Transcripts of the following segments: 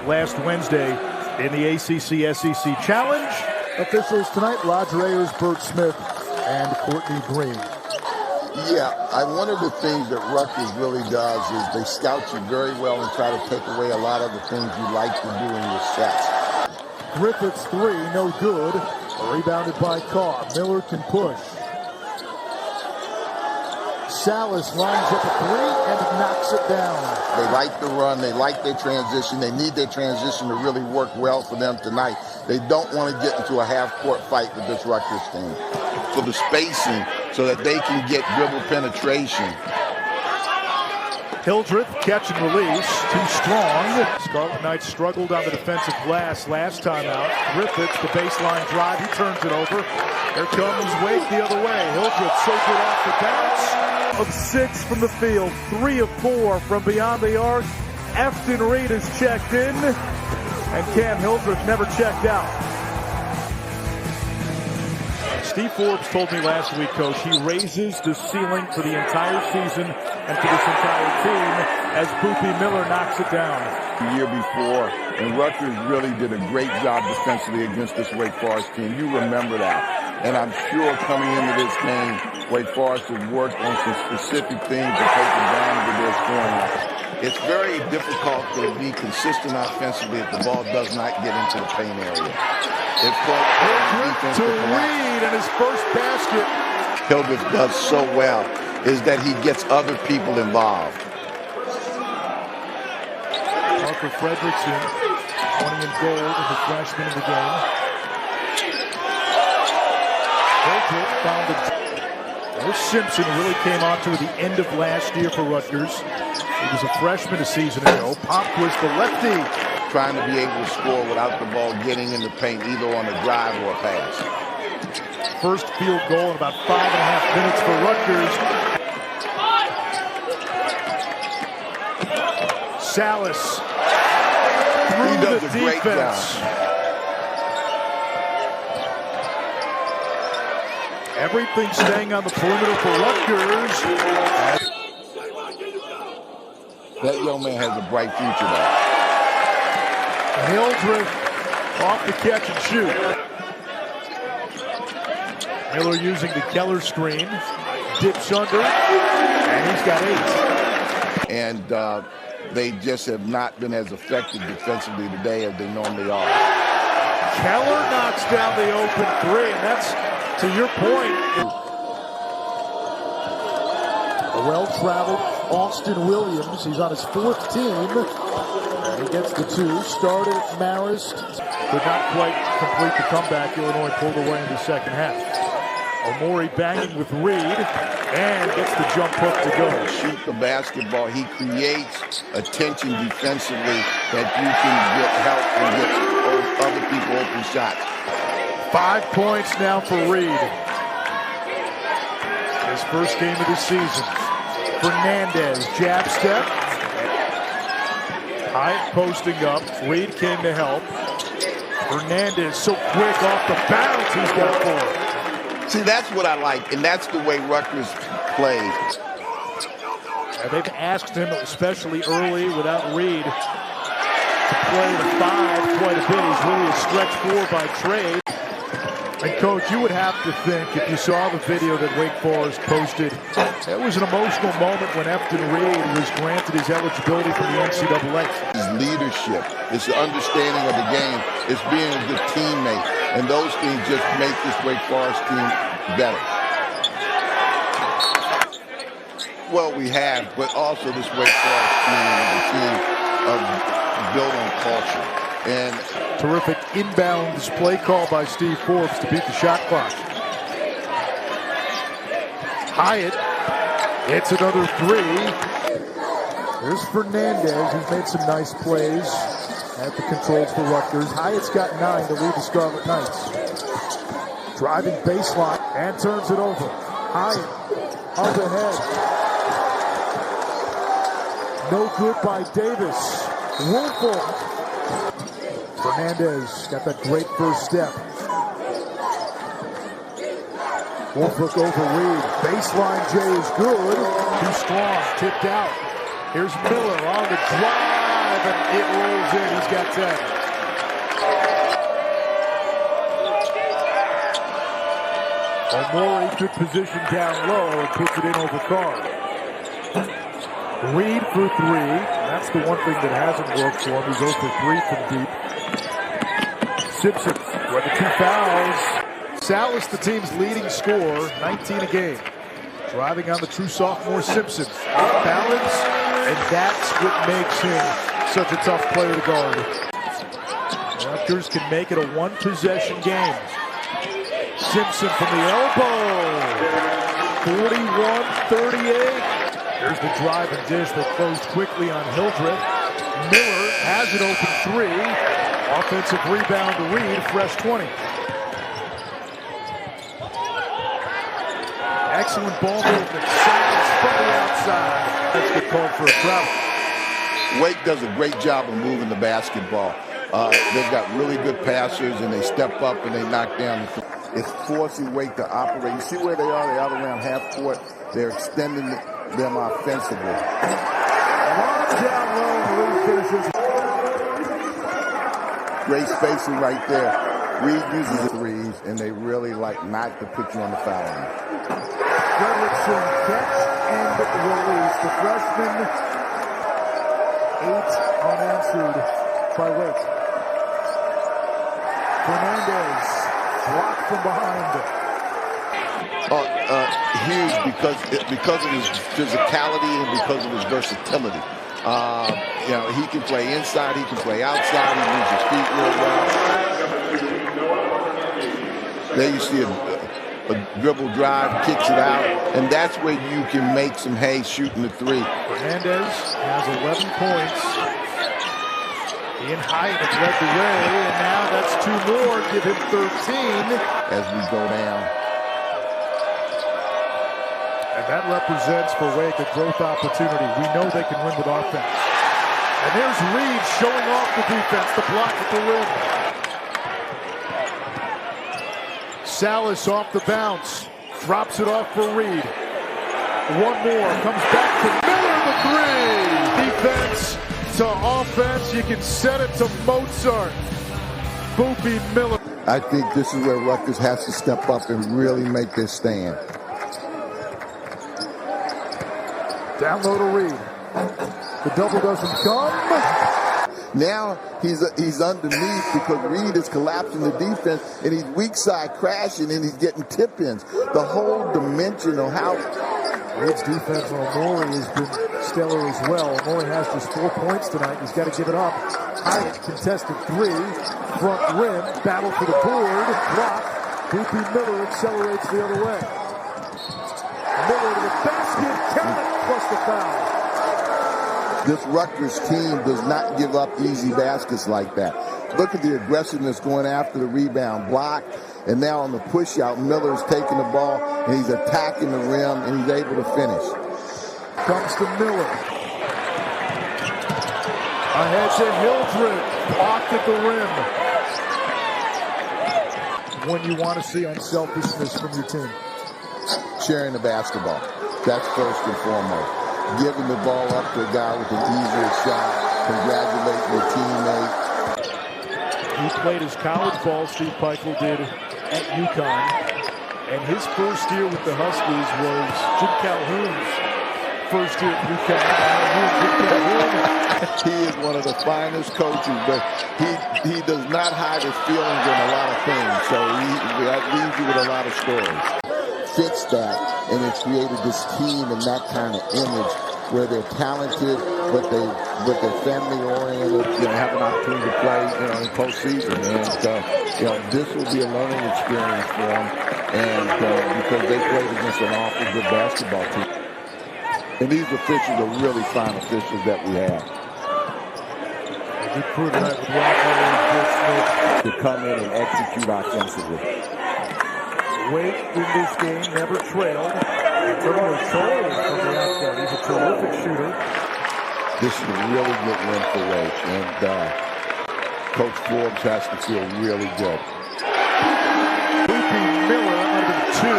last Wednesday in the ACC-SEC Challenge. Officials tonight, Roger Ayers, Bert Smith, and Courtney Green. Yeah, one of the things that Rutgers really does is they scout you very well and try to take away a lot of the things you like to do in your sets. Griffith's three, no good. Rebounded by Carr. Miller can push. Salas lines up a three and knocks it down. They like the run. They like their transition. They need their transition to really work well for them tonight. They don't want to get into a half-court fight with this Rutgers team. For the spacing so that they can get dribble penetration. Hildreth, catch and release, too strong. Scarlet Knights struggled on the defensive glass last time out. Griffith, the baseline drive, he turns it over. Here comes Wake the other way. Hildreth so good off the bounce. Of 6 from the field, 3 of 4 from beyond the arc. Efton Reid is checked in, and Cam Hildreth never checked out. Steve Forbes told me last week, Coach, he raises the ceiling for the entire season and for this entire team as Boopy Miller knocks it down. The year before, and Rutgers really did a great job defensively against this Wake Forest team. You remember that. And I'm sure coming into this game, Wake Forest has worked on some specific things to take advantage of their scoring. It's very difficult to be consistent offensively if the ball does not get into the paint area. It's Hildreth to Reid and his first basket. Hildreth does so well is that he gets other people involved. Parker Fredrickson, 20 in gold as the freshman of the game. Hildreth found it. Simpson really came on to the end of last year for Rutgers. He was a freshman a season ago. Palmquist, the lefty. Trying to be able to score without the ball getting in the paint, either on a drive or a pass. First field goal in about 5.5 minutes for Rutgers. Salas through the defense. Everything staying on the perimeter for Rutgers. That young man has a bright future there. Hildreth off the catch and shoot. Miller using the Keller screen. Dips under, and he's got 8. And they just have not been as effective defensively today as they normally are. Keller knocks down the open 3, and that's, to your point. A well-traveled Austin Williams. He's on his 4th team. He gets the 2. Started at Marist. Could not quite complete the comeback. Illinois pulled away in the second half. Omori banging with Reid and gets the jump hook to go. Shoot the basketball. He creates attention defensively that you can get help and get other people open shots. 5 points now for Reid. His first game of the season. Fernandez, jab step. Hyatt posting up. Reid came to help. Fernandez so quick off the bounce. He's got 4. See, that's what I like, and that's the way Rutgers plays. They've asked him, especially early without Reid, to play the 5 quite a bit. He's really a stretch 4 by trade. And, Coach, you would have to think, if you saw the video that Wake Forest posted, it was an emotional moment when Efton Reid was granted his eligibility from the NCAA. His leadership, it's the understanding of the game, it's being a good teammate, and those things just make this Wake Forest team better. Well, we have, but also this Wake Forest team is a team of building culture. And terrific inbounds play call by Steve Forbes to beat the shot clock. Hyatt hits another 3. There's Fernandez, who's made some nice plays at the controls for Rutgers. Hyatt's got 9 to lead the Scarlet Knights. Driving baseline and turns it over. Hyatt up ahead. No good by Davis. Woolfolk. Fernandez got that great first step. Woolfolk over Reid. Baseline J is good. Too strong. Tipped out. Here's Miller on the drive. drive, and it rolls in. He's got 10. Omori took position down low and puts it in over Carr. Reid for 3. That's the one thing that hasn't worked for him. He's 0 for 3 from deep. Simpson with the 2 fouls. Salas, the team's leading scorer, 19 a game. Driving on the true sophomore Simpson. Off balance, and that's what makes him such a tough player to guard. Rutgers can make it a one-possession game. Simpson from the elbow. 41-38. There's the drive and dish that closed quickly on Hildreth. Miller has an open 3. Offensive rebound to Reid, fresh 20. Excellent ball movement. Salas from the outside. That's good call for a foul. Wake does a great job of moving the basketball. They've got really good passers, and they step up and they knock down the. It's forcing Wake to operate. You see where they are? They're out around half court. They're extending them offensively. Down low, Reid finishes. Great spacing right there. Reid uses the threes, and they really like not to put you on the foul line. Fredrickson catch and release. The freshman, 8 unanswered by Wake. Fernandez. Blocked from behind. Huge because of his physicality and because of his versatility. He can play inside, he can play outside, he moves his feet real well. There you see a dribble drive, kicks it out, and that's where you can make some hay shooting the 3. Fernandez has 11 points. Ian Hyatt has led the way, and now that's 2 more. Give him 13. As we go down. And that represents for Wake a growth opportunity. We know they can win with offense. And there's Reid showing off the defense, the block at the rim. Salas off the bounce. Drops it off for Reid. One more. Comes back to Miller, the 3. Defense to offense, you can set it to Mozart. Boopy Miller. I think this is where Rutgers has to step up and really make their stand. Down low to Reid. The double doesn't come. Now he's underneath because Reid is collapsing the defense, and he's weak side crashing, and he's getting tip-ins. The whole dimension of how Reid's defense on Omori has been stellar as well. Omori has just 4 points tonight. He's got to give it up. Hyatt contested 3. Front rim. Battle for the board. Block. Boopy Miller accelerates the other way. Miller to the basket. Count it plus the foul. this Rutgers team does not give up easy baskets like that. Look at the aggressiveness going after the rebound block. And now on the push out, Miller's taking the ball and he's attacking the rim and he's able to finish. Comes to Miller. Ahead to Hildreth. Blocked at the rim. When you want to see unselfishness from your team. Sharing the basketball. That's first and foremost. Giving the ball up to a guy with an easier shot. Congratulating your teammate. He played his college ball, Steve Peichel did at UConn. And his first year with the Huskies was Jim Calhoun's first year at UConn. He is one of the finest coaches, but he does not hide his feelings on a lot of things. So that leaves you with a lot of stories. Fits that, and it created this team and that kind of image where they're talented, but they're family oriented, have an opportunity to play, in postseason. And this will be a learning experience for them, and because they played against an awful good basketball team. And these officials are really fine officials that we have. Good crew tonight with Rockland to come in and execute offensively. Wake in this game never trailed. Terminal Scholl from the outside. He's a terrific shooter. This is a really good win for Wake, and Coach Forbes has to feel really good. Boopy Miller under 2.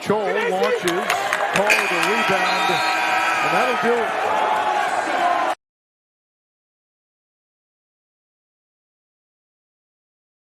Scholl launches. Call the rebound. And do.